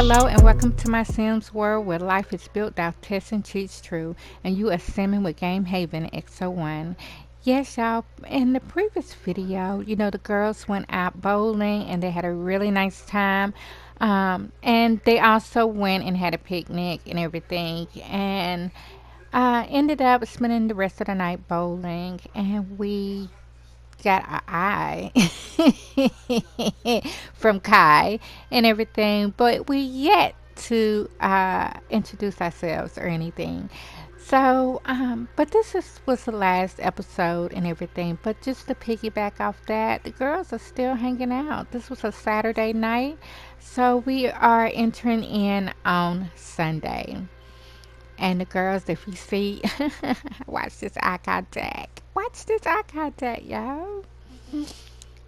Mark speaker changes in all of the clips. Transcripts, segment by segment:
Speaker 1: Hello and welcome to my Sims world where life is built off tests and cheats true, and you are simming with Game Haven X01. Yes, y'all, in the previous video, the girls went out bowling and they had a really nice time. And they also went and had a picnic and everything. And ended up spending the rest of the night bowling, and we got an eye from Kai and everything, but we yet to introduce ourselves or anything. So, but was the last episode and everything. But just to piggyback off that, the girls are still hanging out. This was a Saturday night, so we are entering in on Sunday. And the girls, if you see, watch this eye contact. Watch this eye contact, y'all.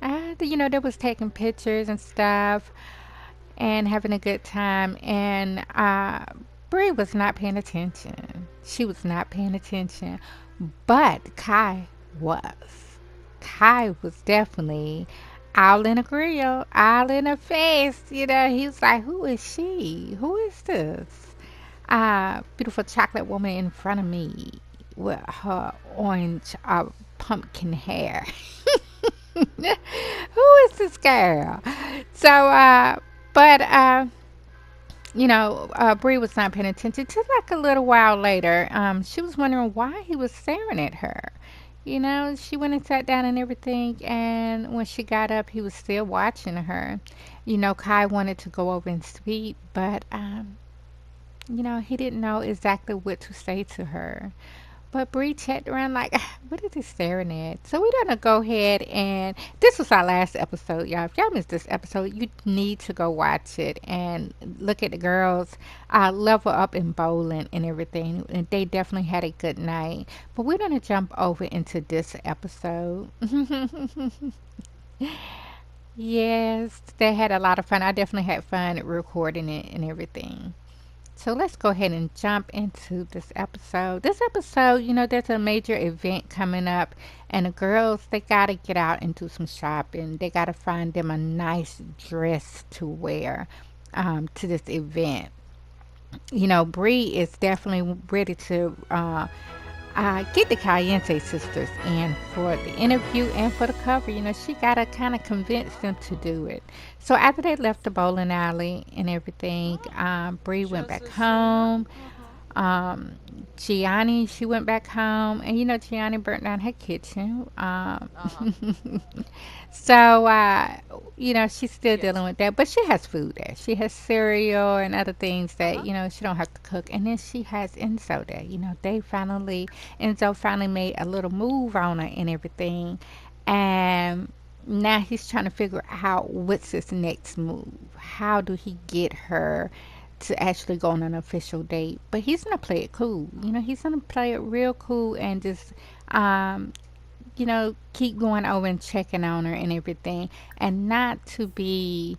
Speaker 1: They was taking pictures and stuff and having a good time. And Bri was not paying attention. She was not paying attention. But Kai was. Kai was definitely all in a grill, all in her face. He was like, who is she? Who is this? Beautiful chocolate woman in front of me with her orange pumpkin hair. Who is this girl? So, but Bree was not paying attention. Just like a little while later, she was wondering why he was staring at her. She went and sat down and everything, and when she got up, he was still watching her. Kai wanted to go over and speak, but he didn't know exactly what to say to her. But Bree checked around like, what is he staring at? So we're gonna go ahead, and this was our last episode, y'all. If y'all missed this episode, you need to go watch it and look at the girls level up in bowling and everything. And they definitely had a good night. But we're gonna jump over into this episode. Yes, they had a lot of fun. I definitely had fun recording it and everything. So let's go ahead and jump into this episode. This episode, there's a major event coming up, and the girls, they got to get out and do some shopping. They got to find them a nice dress to wear to this event. Bree is definitely ready to get the Caliente sisters in for the interview and for the cover. She got to kind of convince them to do it. So after they left the bowling alley and everything, Bree went back home. Um, Gianni, she went back home, and Gianni burnt down her kitchen. So, she's still dealing with that, but she has food there. She has cereal and other things that, she don't have to cook. And then she has Enzo there. Enzo finally made a little move on her and everything. And now he's trying to figure out what's his next move. How do he get her to actually go on an official date? But he's gonna play it cool. He's gonna play it real cool and just um keep going over and checking on her and everything, and not to be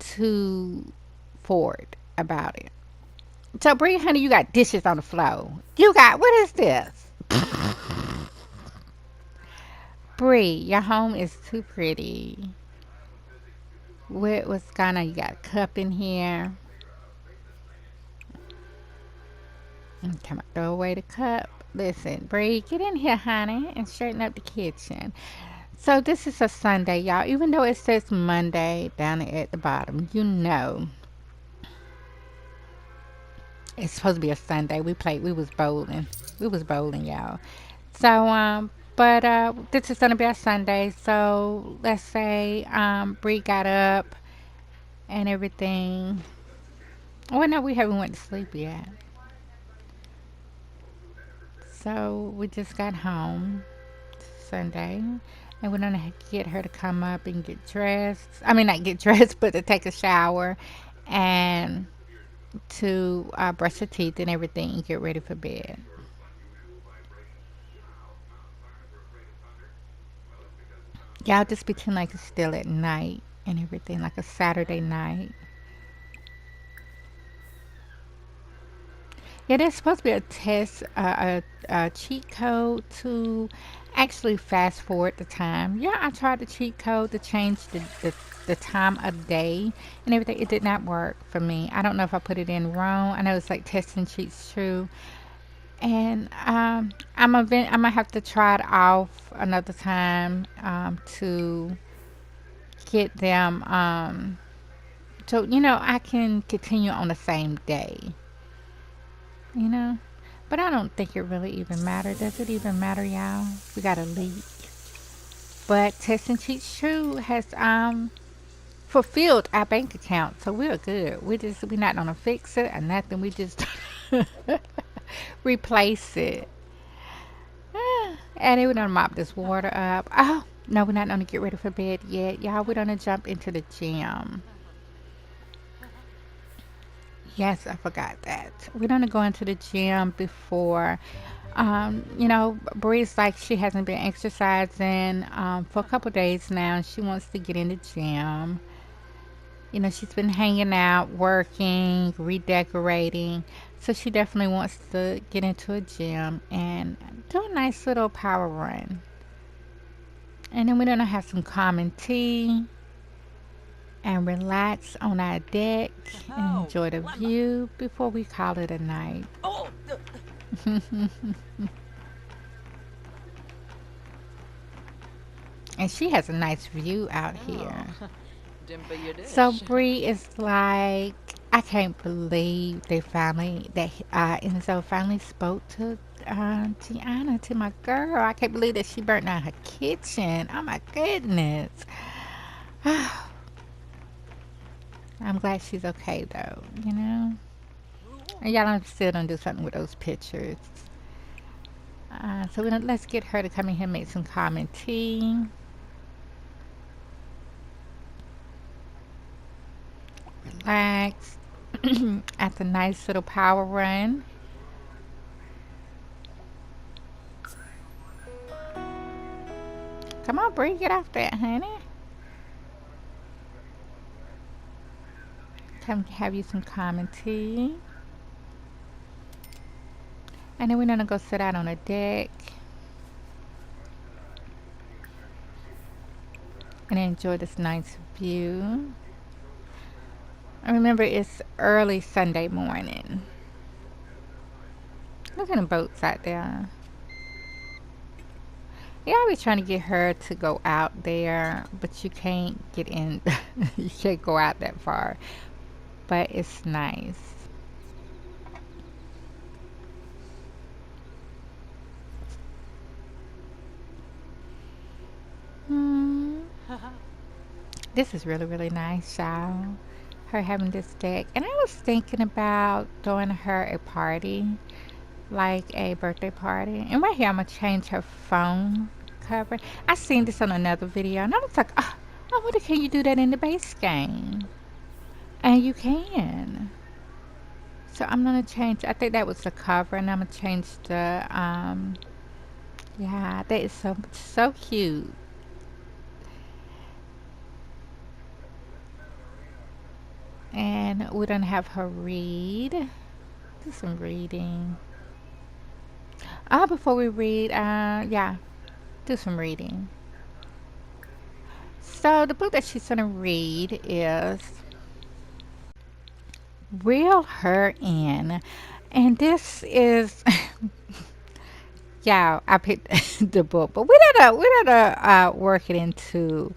Speaker 1: too forward about it. So, Brie, honey, you got dishes on the floor. What is this? Brie, your home is too pretty. What's going on? You got a cup in here. Come on, throw away the cup. Listen, Brie, get in here, honey, and straighten up the kitchen. So this is a Sunday, y'all. Even though it says Monday down at the bottom, it's supposed to be a Sunday. We was bowling. We was bowling, y'all. So, but this is gonna be a Sunday. So let's say Bree got up and everything. Oh no, we haven't went to sleep yet. So we just got home Sunday, and we're gonna get her to come up and get dressed. I mean, not get dressed, but to take a shower and to brush her teeth and everything and get ready for bed. Y'all just pretend like it's still at night and everything, like a Saturday night. Yeah, there's supposed to be a test, a cheat code to actually fast forward the time. Yeah, I tried the cheat code to change the time of day and everything. It did not work for me. I don't know if I put it in wrong. I know it's like testing cheats true. And I'm gonna have to try it off another time to get them so I can continue on the same day, you know. But I don't think it really even matter. Does it even matter, y'all? We got a leak. But Test and Cheat True has fulfilled our bank account, so we're good. We're not gonna fix it or nothing. We just replace it. And then we're gonna mop this water up. Oh no, we're not gonna get ready for bed yet, y'all. We're gonna jump into the gym. Yes, I forgot that. We're gonna go into the gym before. Bree's like she hasn't been exercising for a couple days now. She wants to get in the gym. She's been hanging out, working, redecorating. So she definitely wants to get into a gym and do a nice little power run. And then we're gonna have some common tea and relax on our deck and enjoy the view before we call it a night. And she has a nice view out here. So Bree is like, I can't believe that Enzo finally spoke to Gianna, to my girl. I can't believe that she burnt down her kitchen. Oh my goodness. I'm glad she's okay though. And y'all still don't do something with those pictures. So let's get her to come in here and make some common tea. Relax. At the nice little power run. Come on, Bree, get off that, honey. Come have you some common tea. And then we're gonna go sit out on the deck and enjoy this nice view. And remember, it's early Sunday morning. Look at the boats out there. Yeah, I was trying to get her to go out there, but you can't get in. You can't go out that far. But it's nice. Hmm. This is really, really nice, y'all. Her having this deck. And I was thinking about throwing her a party, like a birthday party. And right here, I'm going to change her phone cover. I seen this on another video, and I was like, oh, I wonder, can you do that in the base game? And you can. So I'm going to change, I think that was the cover, and I'm going to change yeah, that is so cute. And we're going to have her read. Do some reading. Before we read, yeah, do some reading. So the book that she's gonna read is Reel Her In. And this is yeah, I picked the book, but we gotta work it into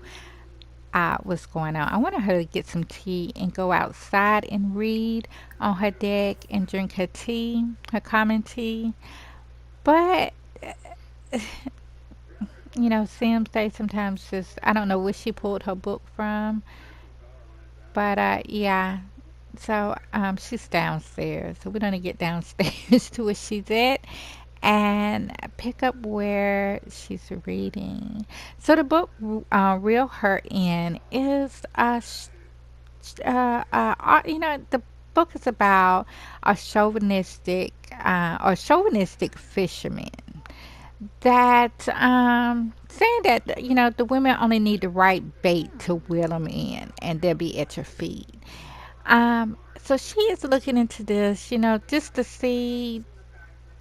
Speaker 1: what's going on. I wanted her to get some tea and go outside and read on her deck and drink her tea, her common tea. But Sam say sometimes just I don't know where she pulled her book from, but yeah. So she's downstairs, so we're gonna get downstairs to where she's at and pick up where she's reading. So the book "Reel Her In" is the book is about a chauvinistic fisherman that saying that the women only need the right bait to wheel them in and they'll be at your feet. So she is looking into this, just to see,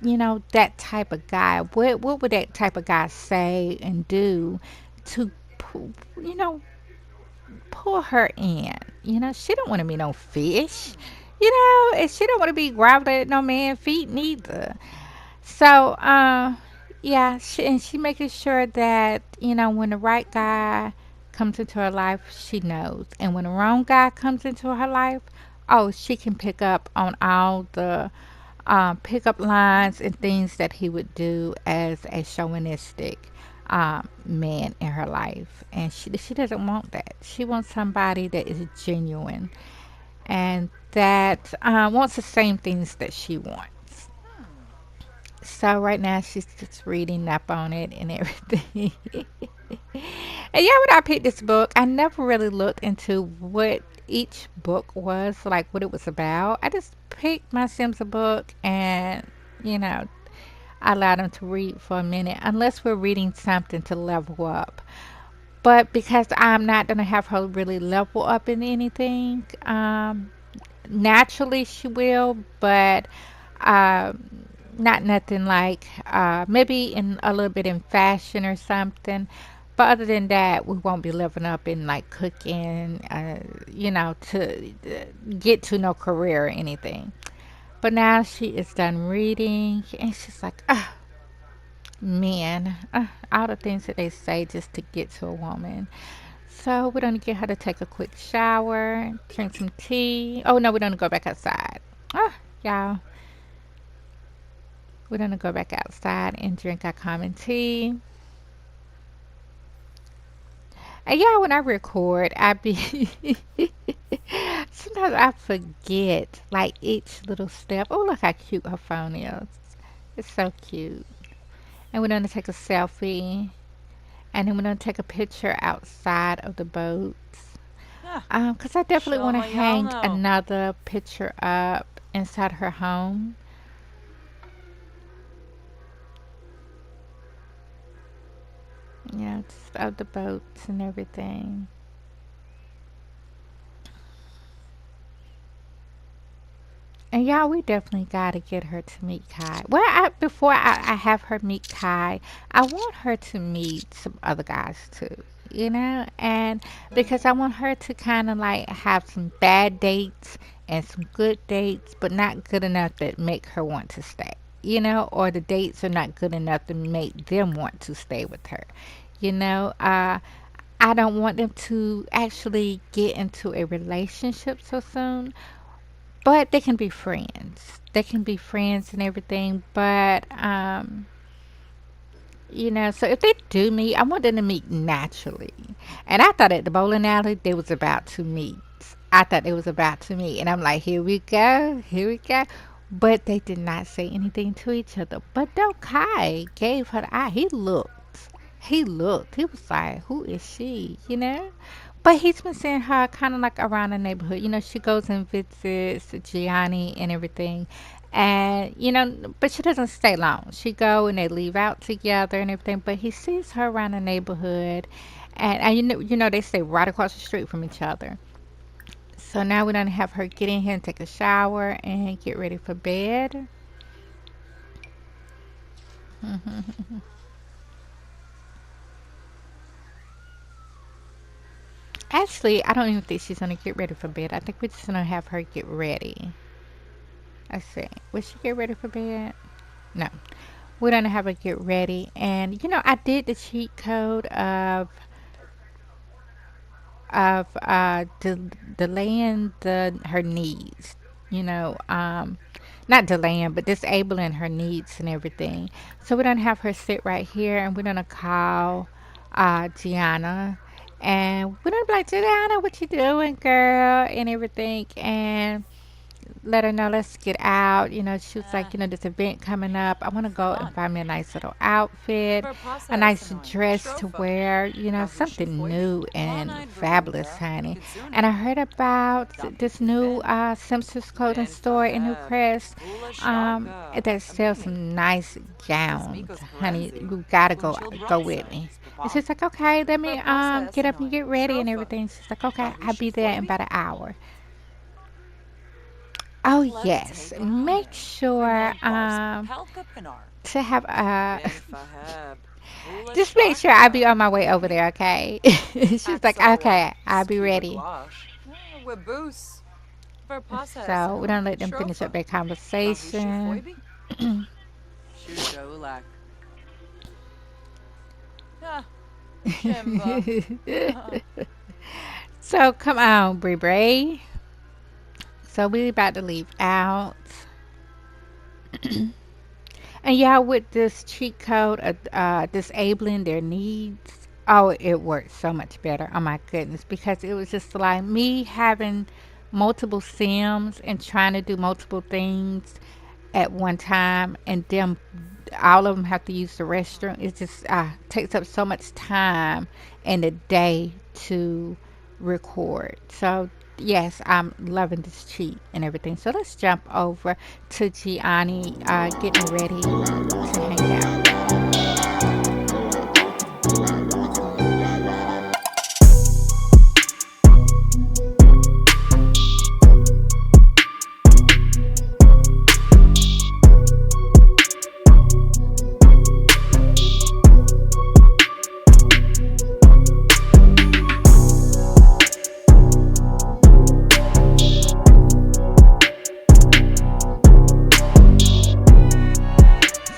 Speaker 1: that type of guy. What would that type of guy say and do to, you know, pull her in? She don't want to be no fish, and she don't want to be groveled at no man feet neither. So, yeah, she making sure that when the right guy comes into her life, she knows, and when the wrong guy comes into her life, oh, she can pick up on all the pickup lines and things that he would do as a chauvinistic man in her life, and she doesn't want that. She wants somebody that is genuine and that wants the same things that she wants. So right now she's just reading up on it and everything. And yeah, when I picked this book, I never really looked into what each book was, like what it was about. I just picked my Sims a book and, you know, I allowed them to read for a minute, unless we're reading something to level up. But because I'm not going to have her really level up in anything, naturally she will, but not nothing like maybe in a little bit in fashion or something. But other than that, we won't be living up in like cooking, to get to no career or anything. But now she is done reading and she's like, oh, man, all the things that they say just to get to a woman. So we're going to get her to take a quick shower, drink some tea. Oh, no, we're going to go back outside. Y'all, we're going to go back outside and drink our common tea. And yeah, when I record, I be sometimes I forget like each little step. Oh, look how cute her phone is. It's so cute. And we're gonna take a selfie, and then we're gonna take a picture outside of the boat. Cause I definitely want to hang
Speaker 2: Shalamayalno.
Speaker 1: another picture up inside her home. Just of the boats and everything. And y'all, we definitely gotta get her to meet Kai. Well, before I have her meet Kai, I want her to meet some other guys too. And because I want her to kind of like have some bad dates and some good dates, but not good enough that make her want to stay. Or the dates are not good enough to make them want to stay with her. You know, uh, I don't want them to actually get into a relationship so soon, but they can be friends. They can be friends and everything. But so if they do meet, I want them to meet naturally. And I thought at the bowling alley they was about to meet. I thought they was about to meet, and I'm like, here we go, here we go. But they did not say anything to each other. But though Kai gave her the eye, he looked. He looked. He was like, who is she? But he's been seeing her kind of like around the neighborhood. She goes and visits Gianni and everything. And, but she doesn't stay long. She go and they leave out together and everything. But he sees her around the neighborhood. And they stay right across the street from each other. So now we're going to have her get in here and take a shower and get ready for bed. Actually, I don't even think she's going to get ready for bed. I think we're just going to have her get ready. Let's see. Will she get ready for bed? No. We're going to have her get ready. And, I did the cheat code delaying her needs. Not delaying, but disabling her needs and everything. So we're going to have her sit right here and we're going to call Gianna. And we're going to be like, Gianna, what you doing, girl? And everything. And let her know, let's get out. She was like, this event coming up. I want to go and
Speaker 2: Fun.
Speaker 1: find me a nice little outfit,
Speaker 2: For pasa
Speaker 1: a nice
Speaker 2: esanoin.
Speaker 1: dress to
Speaker 2: Strofa.
Speaker 1: wear,
Speaker 2: Babushi
Speaker 1: something
Speaker 2: foy.
Speaker 1: new and
Speaker 2: One-eyed
Speaker 1: fabulous,
Speaker 2: verunta.
Speaker 1: honey. And I
Speaker 2: Kitsune.
Speaker 1: heard about this
Speaker 2: Dampiki
Speaker 1: new
Speaker 2: fin.
Speaker 1: Simpsons clothing
Speaker 2: Fin
Speaker 1: store in
Speaker 2: fahev.
Speaker 1: Newcrest
Speaker 2: Hula shaka.
Speaker 1: that sells
Speaker 2: Amimi.
Speaker 1: some nice
Speaker 2: Tis
Speaker 1: gowns,
Speaker 2: Mikos
Speaker 1: honey.
Speaker 2: Perenzi.
Speaker 1: You gotta
Speaker 2: Unchilled
Speaker 1: go with
Speaker 2: Rumsa.
Speaker 1: me. And
Speaker 2: Spapam.
Speaker 1: she's like, okay, let
Speaker 2: For
Speaker 1: me
Speaker 2: pasa
Speaker 1: get up and
Speaker 2: esanoin.
Speaker 1: get ready and
Speaker 2: Strofa.
Speaker 1: everything. She's like, okay, I'll
Speaker 2: Babushi
Speaker 1: be there in
Speaker 2: foibi.
Speaker 1: about an hour. Oh yes, make sure to have just make sure I be on my way over there, okay? She's like, okay, I'll be ready. So we don't let them finish up their conversation. So come on, Bri Bri. So we about to leave out. And yeah, with this cheat code of disabling their needs, oh, it worked so much better. Oh my goodness, because it was just like me having multiple Sims and trying to do multiple things at one time, and them all of them have to use the restroom. It just takes up so much time in the day to record. So yes, I'm loving this cheat and everything. So let's jump over to Gianni getting ready to hang out.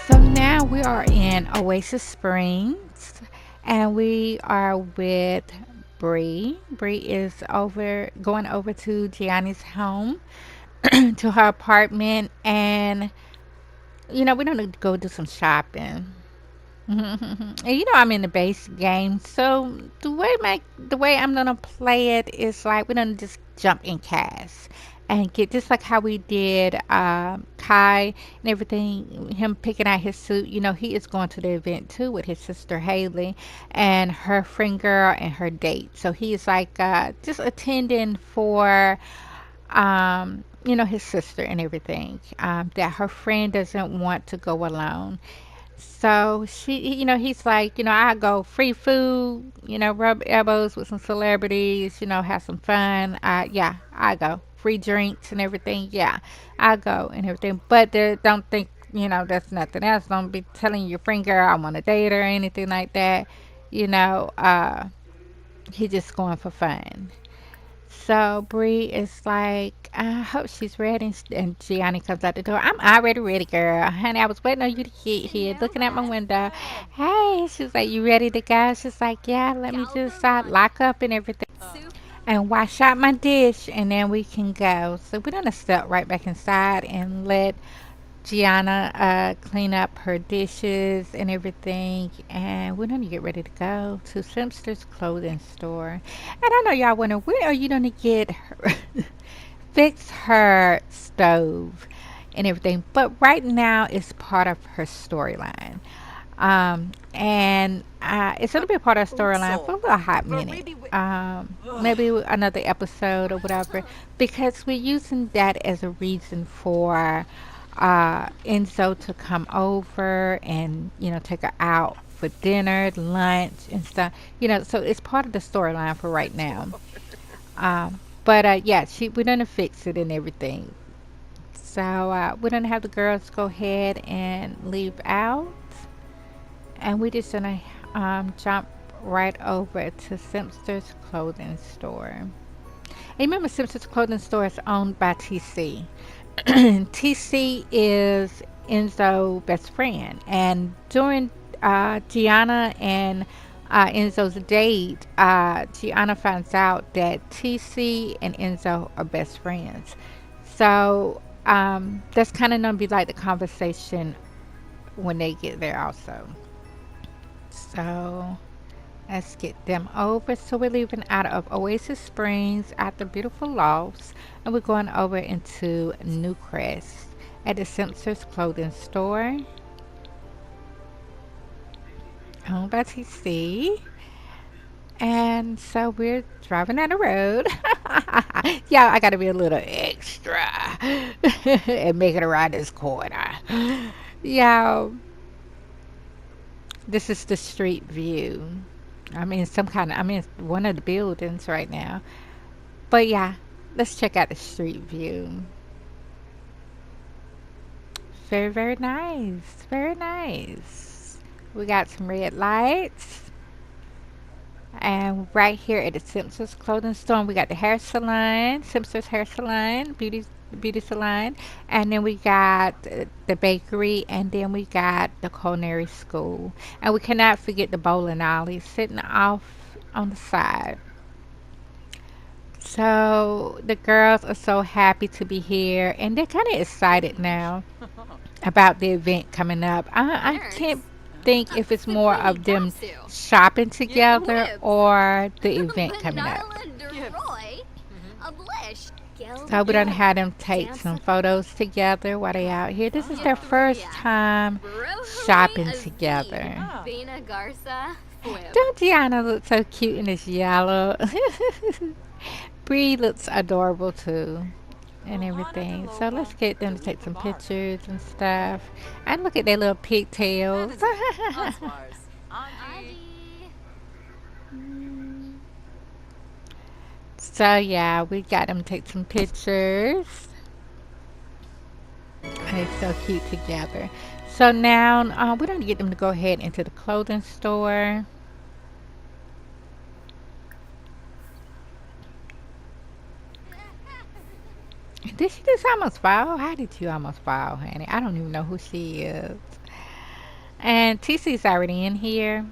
Speaker 1: So now we are in Oasis Springs, and we are with Bree. Bree is over going over to Gianni's home, to her apartment, and we don't need to go do some shopping. And I'm in the base game, so the way I'm gonna play it is like we're gonna just jump in cast and get just like how we did Kai and everything. Him picking out his suit. He is going to the event too with his sister Haley and her friend girl and her date. So he is like just attending for his sister and everything. That her friend doesn't want to go alone. So he's like, I go free food, rub elbows with some celebrities, have some fun. Yeah, I go free drinks and everything. Yeah, I go and everything. But they don't think, that's nothing else. Don't be telling your friend girl I want to date her or anything like that. You know, uh, he just going for fun. So Bree is like, I hope she's ready. And Gianni comes out the door. I'm already ready, girl. Honey, I was waiting on you to get here, looking out my window. Hey, she's like, you ready to go? She's like, yeah, let me just lock up and everything and wash out my dish, and then we can go. So we're gonna step right back inside and let Gianna clean up her dishes and everything, and we're gonna get ready to go to Simpster's clothing store. And I know y'all wondering where are you gonna get her fix her stove and everything, but right now it's part of her storyline. And it's gonna be a part of the storyline for a little hot minute. Maybe another episode or whatever, because we're using that as a reason for Enzo to come over and take her out for dinner, lunch, and stuff. So it's part of the storyline for right now. But yeah, we're gonna fix it and everything. So we're gonna have the girls go ahead and leave out. And we just gonna jump right over to Simpster's clothing store. And remember, Simpster's clothing store is owned by TC. TC is Enzo's best friend, and during Gianna and Enzo's date, Gianna finds out that TC and Enzo are best friends. So that's kind of gonna be like the conversation when they get there, also. So let's get them over. So we're leaving out of Oasis Springs at the beautiful lofts, and we're going over into Newcrest at the Simpsons clothing store owned by TC. And so we're driving down the road. Yeah, I gotta be a little extra and make it around this corner. Yeah, this is the street view. I'm in one of the buildings right now. But yeah, let's check out the street view. Very, very nice. Very nice. We got some red lights. And right here at the Simpsons clothing store, we got the hair salon, Simpsons hair salon, beauty salon, and then we got the bakery, and then we got the culinary school, and we cannot forget the bowling alley sitting off on the side. So the girls are so happy to be here, and they're kind of excited now about the event coming up. I can't think if it's more of them shopping together or the event coming up. So we done had them take some photos together while they out here. This is their first time shopping together. Don't Gianna look so cute in this yellow? Bree looks adorable too and everything. So let's get them to take some pictures and stuff. And look at their little pigtails. So yeah, we got them to take some pictures. And they're so cute together. So now we're going to get them to go ahead into the clothing store. Did she just almost fall? How did you almost fall, honey? I don't even know who she is. And TC's already in here.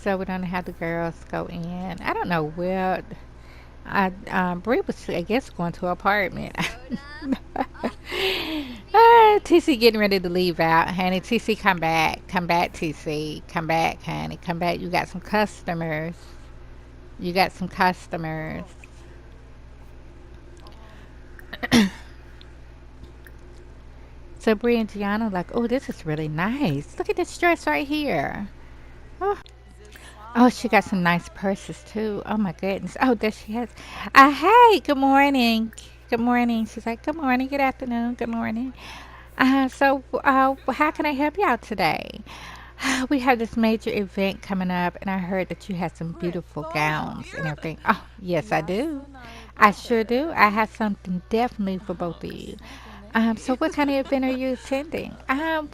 Speaker 1: So we're going to have the girls go in. I don't know where. Brie was, I guess, going to her apartment. TC getting ready to leave out, honey. TC, come back. Come back, TC. Come back, honey. Come back. You got some customers. You got some customers. So Bri and Gianna like, oh, this is really nice. Look at this dress right here. Oh, oh, she got some nice purses too. Oh my goodness. Oh, there she is. Hey, good morning. Good morning. She's like, good morning, good afternoon, good morning. How can I help you out today? We have this major event coming up, and I heard that you had some beautiful gowns and everything. Oh, yes, I do. I sure do. I have something definitely for both of you. So what kind of event are you attending?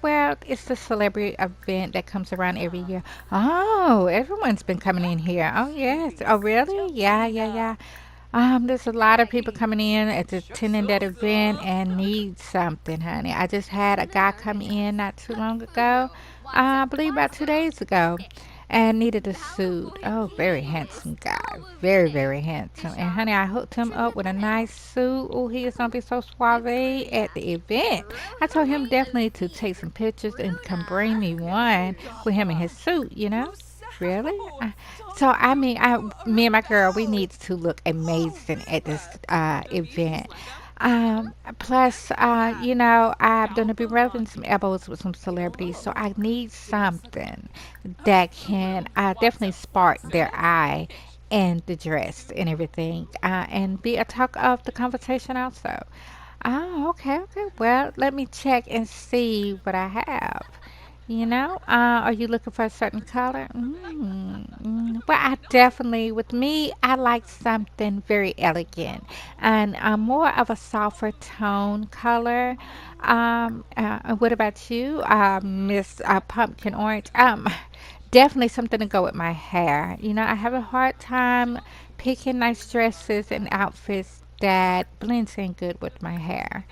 Speaker 1: Well, it's the celebrity event that comes around every year. Oh, everyone's been coming in here. Oh, yes. Oh, really? Yeah, yeah, yeah. There's a lot of people coming in at attending that event and need something, honey. I just had a guy come in not too long ago, I believe about 2 days ago, and needed a suit. Oh, very handsome guy. Very, very handsome. And honey, I hooked him up with a nice suit. Oh, he is gonna be so suave at the event. I told him definitely to take some pictures and come bring me one with him in his suit. Really? So I mean, me and my girl, we need to look amazing at this event. Plus, I'm gonna be rubbing some elbows with some celebrities, so I need something that can definitely spark their eye and the dress and everything, and be a talk of the conversation also. Oh, okay, okay. Well, let me check and see what I have. Are you looking for a certain color? Well, I definitely, with me, I like something very elegant and more of a softer tone color. What about you, Miss Pumpkin Orange? Definitely something to go with my hair. I have a hard time picking nice dresses and outfits that blends in good with my hair.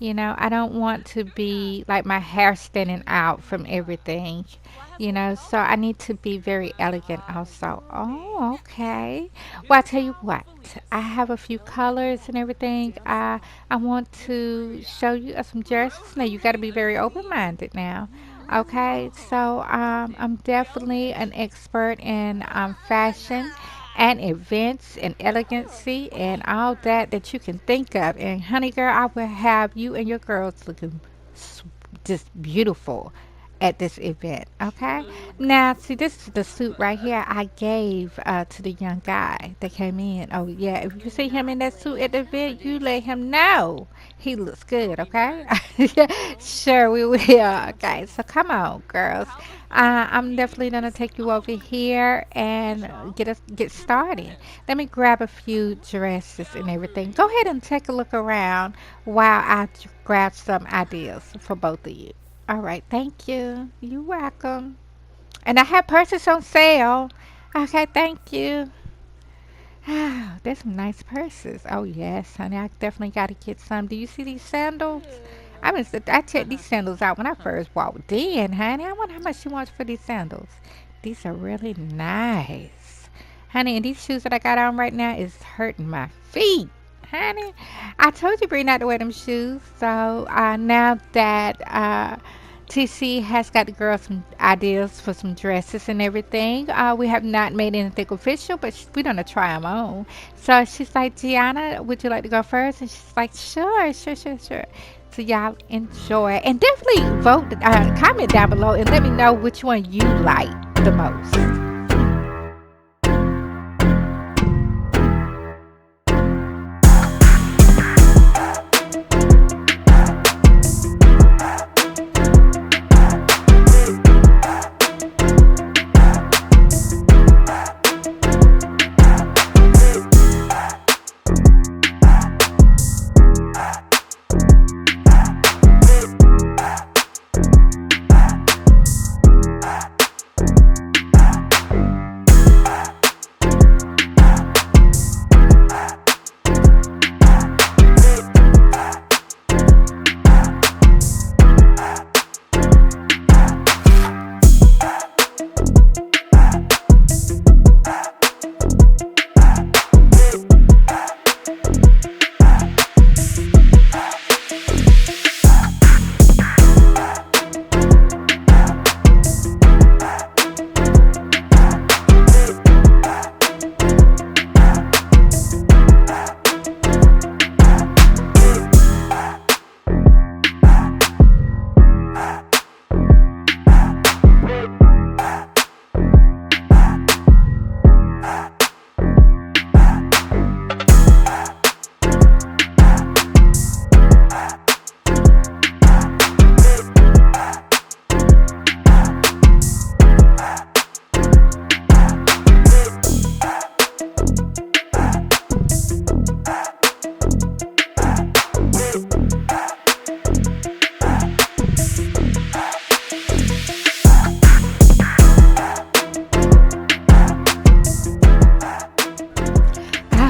Speaker 1: I don't want to be like my hair standing out from everything, so I need to be very elegant also. Oh, okay. Well, I tell you what, I have a few colors and everything. I want to show you some dresses. Now, you got to be very open-minded now. Okay, so I'm definitely an expert in fashion and events and elegancy and all that you can think of. And honey girl, I will have you and your girls looking s- just beautiful at this event. Okay. Now, see, this is the suit right here I gave to the young guy that came in. Oh yeah, if you see him in that suit at the event, you let him know he looks good. Okay. Sure, we will. Okay. So come on, girls. I'm definitely gonna take you over here and get started. Let me grab a few dresses and everything. Go ahead and take a look around while I grab some ideas for both of you. All right, thank you. You're welcome. And I have purses on sale. Okay, thank you. Ah, there's some nice purses. Oh yes, honey, I definitely got to get some. Do you see these sandals? I checked these sandals out when I first walked in, honey. I wonder how much she wants for these sandals. These are really nice, honey. And these shoes that I got on right now is hurting my feet, honey. I told you, Bri, not to wear them shoes. So now that TC has got the girls some ideas for some dresses and everything. We have not made anything official, but we're gonna try them on. So she's like, Gianna, would you like to go first? And she's like, sure, sure, sure, sure. So y'all enjoy and definitely vote, comment down below and let me know which one you like the most.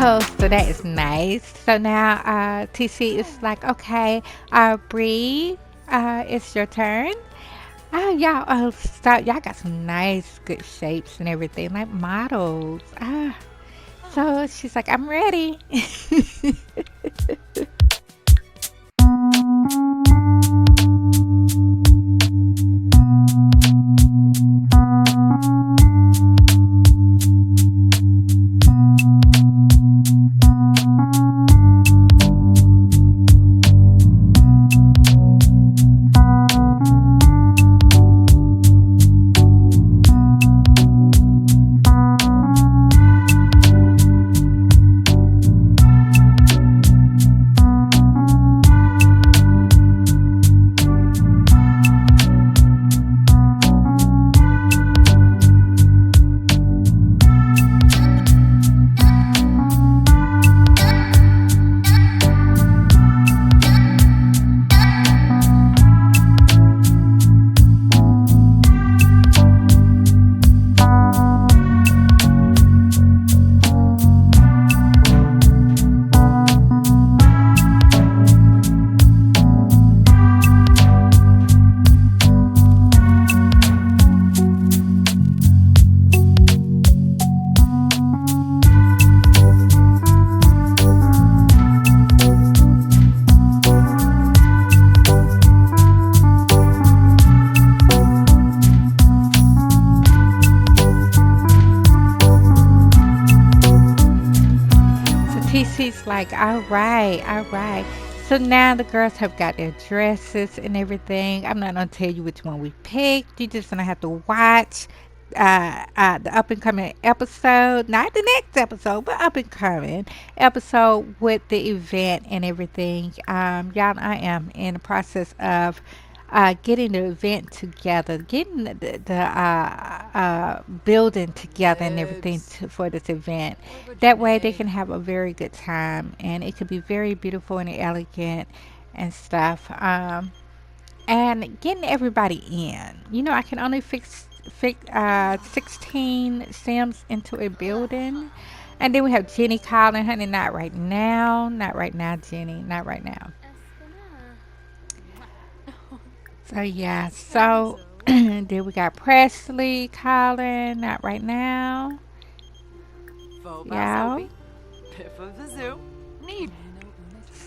Speaker 1: Oh, so that is nice. So now TC is like, okay, Bree, it's your turn. Oh, y'all, stop. Y'all got some nice, good shapes and everything, like models. So she's like, I'm ready. So TC's like, all right, all right. So now the girls have got their dresses and everything. I'm not gonna tell you which one we picked. You're just gonna have to watch the up and coming episode, not the next episode, but up and coming episode with the event and everything. Y'all, I am in the process of getting the event together, getting the building together and everything for this event. That way they can have a very good time and it could be very beautiful and elegant and stuff. And getting everybody in. I can only fix 16 Sims into a building. And then we have Jenny calling, honey, not right now. Not right now, Jenny. Not right now. So, yeah. So, then we got Presley calling, not right now. Yeah.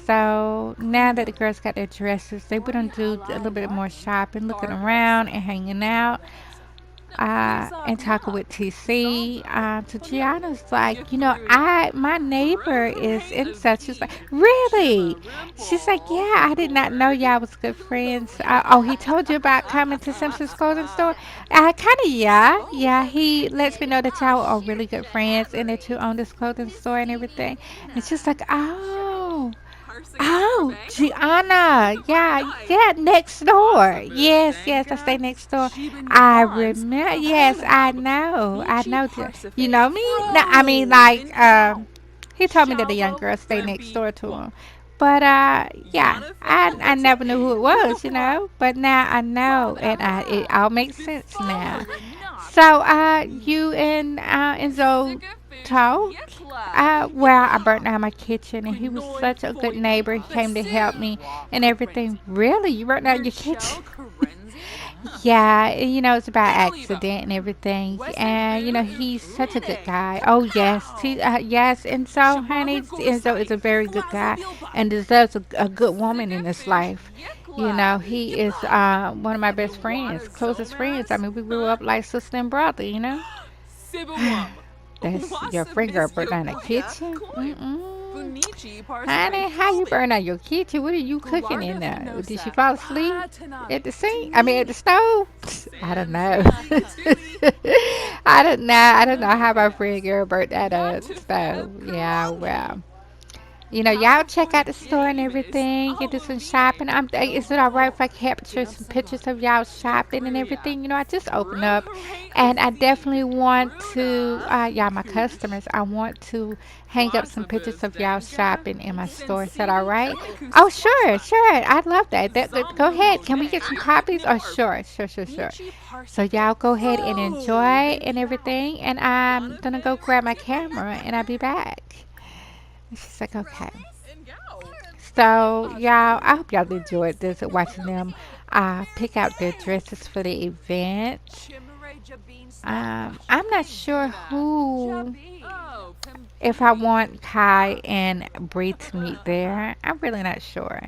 Speaker 1: So now that the girls got their dresses, they gonna do a little bit more shopping, looking around and hanging out, and talking with TC. So Gianna's like, my neighbor is in such. She's like, really? She's like, yeah, I did not know y'all was good friends. Oh, he told you about coming to Simpson's clothing store? Kind of, yeah, yeah. He lets me know that y'all are really good friends and that you own this clothing store and everything. And she's like, oh. Oh, Gianna. Yeah, yeah, next door. Yes, yes, I stay next door. I remember. Yes, I know. I know. You know me? No, I mean, like, he told me that the young girl stayed next door to him. But yeah, I never knew who it was. But now I know, and it all makes sense now. So you and Enzo talked. Well, I burnt down my kitchen, and he was such a good neighbor. He came to help me and everything. Really, you burnt down your kitchen? Yeah, it's about accident and everything. And he's such a good guy. Oh yes, yes. And so, honey, Enzo is a very good guy and deserves a good woman in his life. He is one of my best friends, closest friends. I mean, we grew up like sister and brother. That's your friend girl burnt down the kitchen. Mm-mm. Honey, how you burn out your kitchen? What are you cooking in there? Did she fall asleep at the sink? I mean, at the stove? I don't know. I don't know. I don't know how my friend girl burnt that stove. Yeah, well. Y'all check out the store and everything. You do some shopping. Is it all right if I capture some pictures of y'all shopping and everything? I just opened up, and I definitely want to, y'all, my customers. I want to hang up some pictures of y'all shopping in my store. Is that all right? Oh, sure, sure. I'd love that. Go ahead. Can we get some copies? Oh, sure, sure, sure, sure. So y'all go ahead and enjoy and everything, and I'm gonna go grab my camera, and I'll be back. And she's like, okay. So, y'all, I hope y'all enjoyed this, watching them pick out their dresses for the event. I'm not sure if I want Kai and Bree to meet there. I'm really not sure.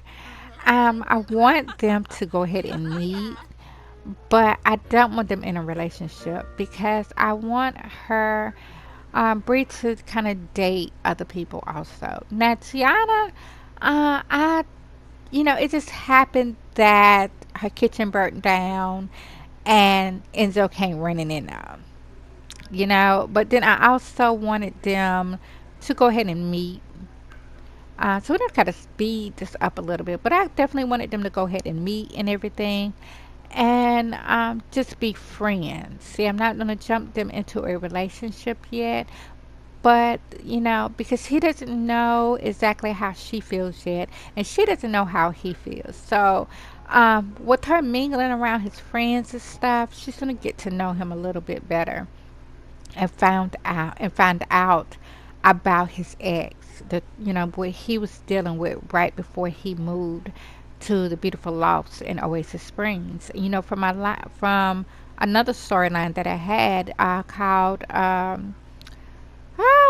Speaker 1: I want them to go ahead and meet, but I don't want them in a relationship because I want Bree to kind of date other people also. Now, Tiana, it just happened that her kitchen burnt down and Enzo came running in there. But then I also wanted them to go ahead and meet. So we're gonna kind of speed this up a little bit, but I definitely wanted them to go ahead and meet and everything and just be friends. See, I'm not gonna jump them into a relationship yet, but because he doesn't know exactly how she feels yet and she doesn't know how he feels, so with her mingling around his friends and stuff, she's going to get to know him a little bit better and find out about his ex, what he was dealing with right before he moved to the beautiful lofts in Oasis Springs. From from another storyline that I had called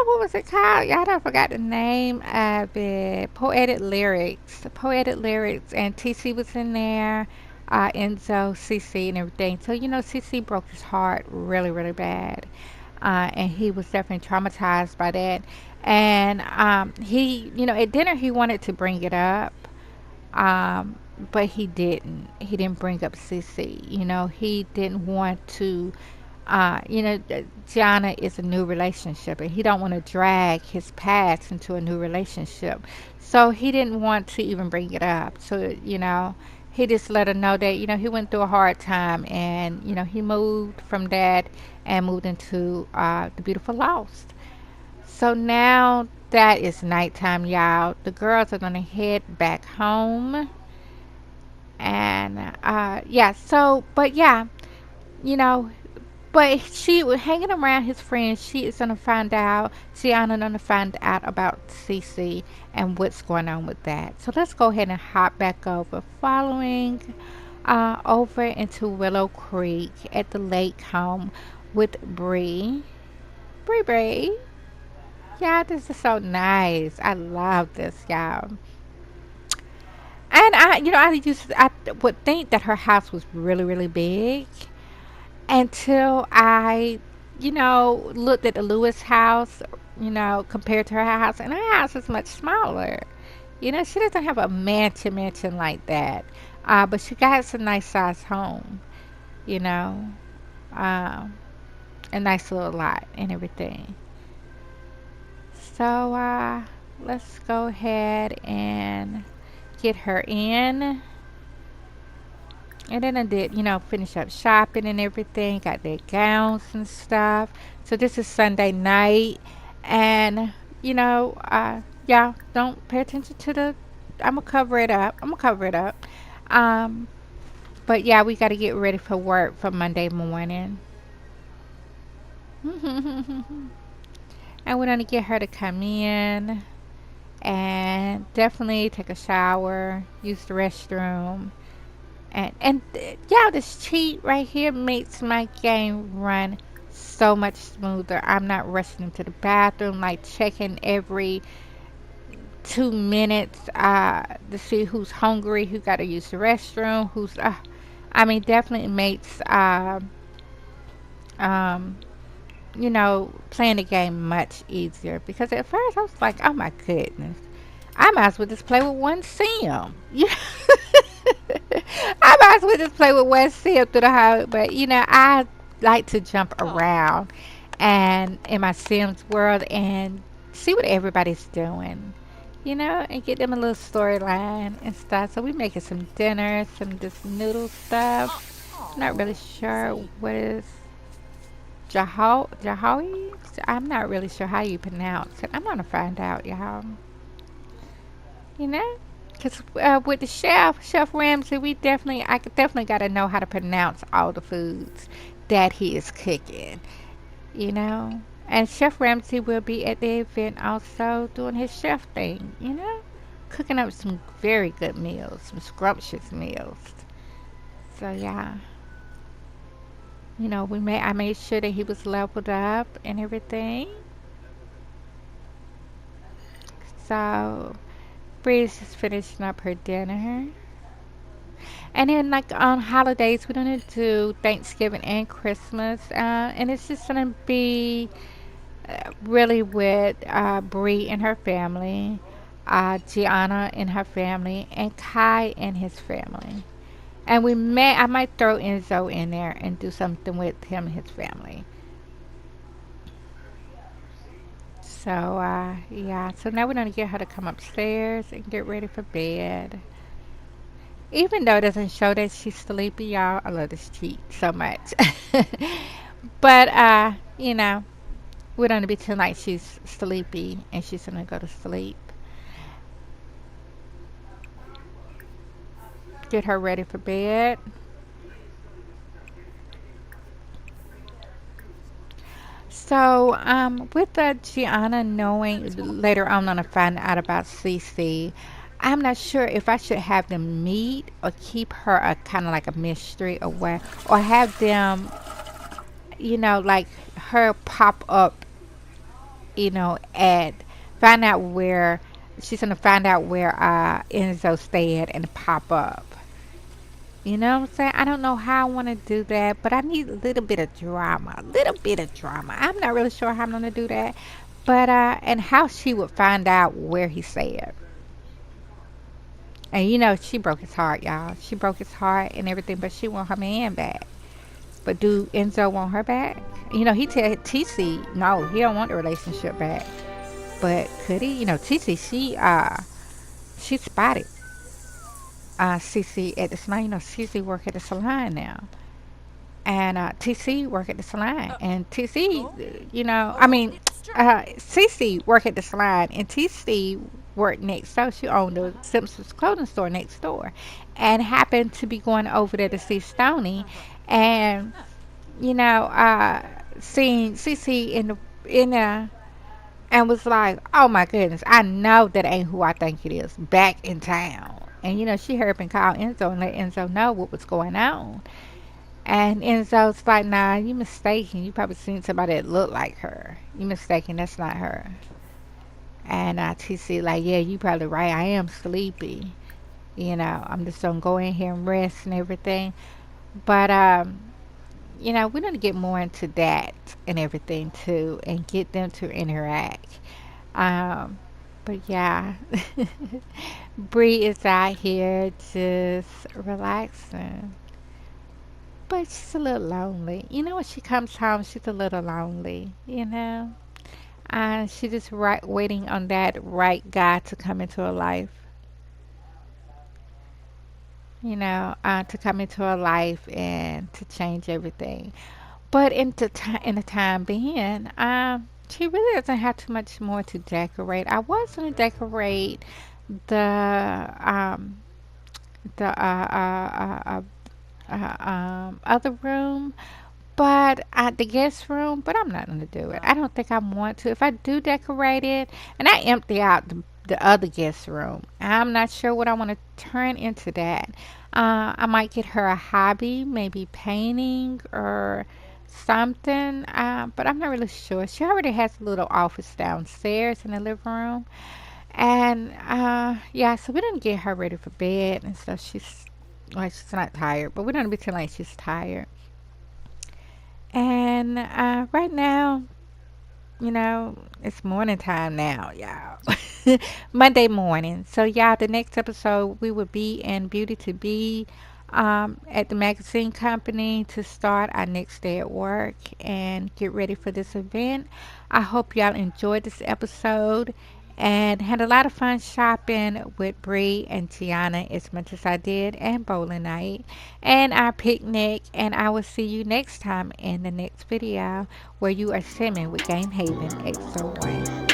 Speaker 1: what was it called? Y'all done forgot the name of it. Poetic Lyrics. Poetic Lyrics. And TC was in there. Enzo, CC, and everything. So, CC broke his heart really, really bad. And he was definitely traumatized by that. And he, at dinner, he wanted to bring it up. Um, but he didn't. He didn't bring up Cece. He didn't want to. Gianna is a new relationship, and he don't want to drag his past into a new relationship. So he didn't want to even bring it up. So he just let her know that he went through a hard time, and he moved from that and moved into the beautiful Lost. So now that is nighttime, y'all. The girls are gonna head back home, and yeah. So, but yeah, you know, but she was hanging around his friends. She is gonna find out. Tiana gonna find out about Cece and what's going on with that. So let's go ahead and hop back over, following over into Willow Creek at the lake home with Bree. Bree. Yeah, this is so nice. I love this, y'all. And I would think that her house was really, really big until I, looked at the Lewis house, compared to her house, and her house is much smaller. She doesn't have a mansion like that, but she got a nice size home, you know, uh, a nice little lot and everything. So let's go ahead and get her in. And then I did, finish up shopping and everything, got their gowns and stuff. So this is Sunday night. And, yeah, don't pay attention to I'm going to cover it up. I'm going to cover it up. Um, but yeah, we got to get ready for work for Monday morning. And we're going to get her to come in and definitely take a shower, use the restroom. Yeah, this cheat right here makes my game run so much smoother. I'm not rushing into the bathroom, like checking every 2 minutes to see who's hungry, who got to use the restroom, who's. I mean, definitely makes um, playing the game much easier. Because at first I was like, oh my goodness, I might as well just play with one sim. I might as well just play with one sim through the house. But I like to jump around and in my Sims world and see what everybody's doing. And get them a little storyline and stuff. So we making some dinner, some this noodle stuff. Not really sure what is Jahoe. I'm not really sure how you pronounce it. I'm gonna find out, y'all. You know, because with the Chef Ramsay, I definitely got to know how to pronounce all the foods that he is cooking. You know, and Chef Ramsay will be at the event also doing his chef thing. Cooking up some very good meals, some scrumptious meals. So yeah, I made sure that he was leveled up and everything. So Bree's just finishing up her dinner. And then, like on holidays, we're gonna do Thanksgiving and Christmas, and it's just gonna be really with Bree and her family, Gianna and her family, and Kai and his family. And I might throw Enzo in there and do something with him and his family. So yeah, so now we're gonna get her to come upstairs and get ready for bed. Even though it doesn't show that she's sleepy, y'all, I love this cheat so much. But we're gonna be tonight she's sleepy and she's gonna go to sleep. Get her ready for bed. So, with Gianna knowing later on gonna find out about Cece, I'm not sure if I should have them meet or keep her a kind of like a mystery or where, or have them, like her pop up, at find out where she's gonna find out where Enzo stayed and pop up. You know what I'm saying? I don't know how I want to do that, but I need a little bit of drama. A little bit of drama. I'm not really sure how I'm going to do that. But, and how she would find out where he said. And she broke his heart, y'all. She broke his heart and everything, but she want her man back. But do Enzo want her back? He tell TC no, he don't want the relationship back. But could he? TC, she spotted CC at the salon. CC work at the salon now. And TC work at the salon. And TC, CC work at the salon. And TC worked next door. She owned the Simpsons clothing store next door. And happened to be going over there to see Stony. And, seeing CC in the and was like, "Oh my goodness, I know that ain't who I think it is." Back in town, and she hurried up and called Enzo and let Enzo know what was going on. And Enzo's like, "Nah, you mistaken. You probably seen somebody that looked like her. You mistaken. That's not her." And TC like, "Yeah, you probably right. I am sleepy. I'm just gonna go in here and rest and everything." But we need to get more into that and everything too, and get them to interact. Um, but yeah, Bree is out here just relaxing, but she's a little lonely. When she comes home, she's a little lonely. She just right waiting on that right guy to come into her life. To come into her life and to change everything. But in the time being, she really doesn't have too much more to decorate. I was gonna decorate the um the other room, but the guest room. But I'm not gonna do it. I don't think I want to. If I do decorate it, and I empty out the other guest room, I'm not sure what I want to turn into that. I might get her a hobby, maybe painting or something. But I'm not really sure. She already has a little office downstairs in the living room. And yeah, so we didn't get her ready for bed and stuff. She's not tired, but we don't pretend like she's tired. And right now, it's morning time now, y'all. Monday morning. So y'all, the next episode we will be in Beauty to Be at the magazine company to start our next day at work and get ready for this event. I hope y'all enjoyed this episode and had a lot of fun shopping with Bri and Gianna as much as I did, and bowling night and our picnic. And I will see you next time in the next video where you are simming with Game Haven XO1.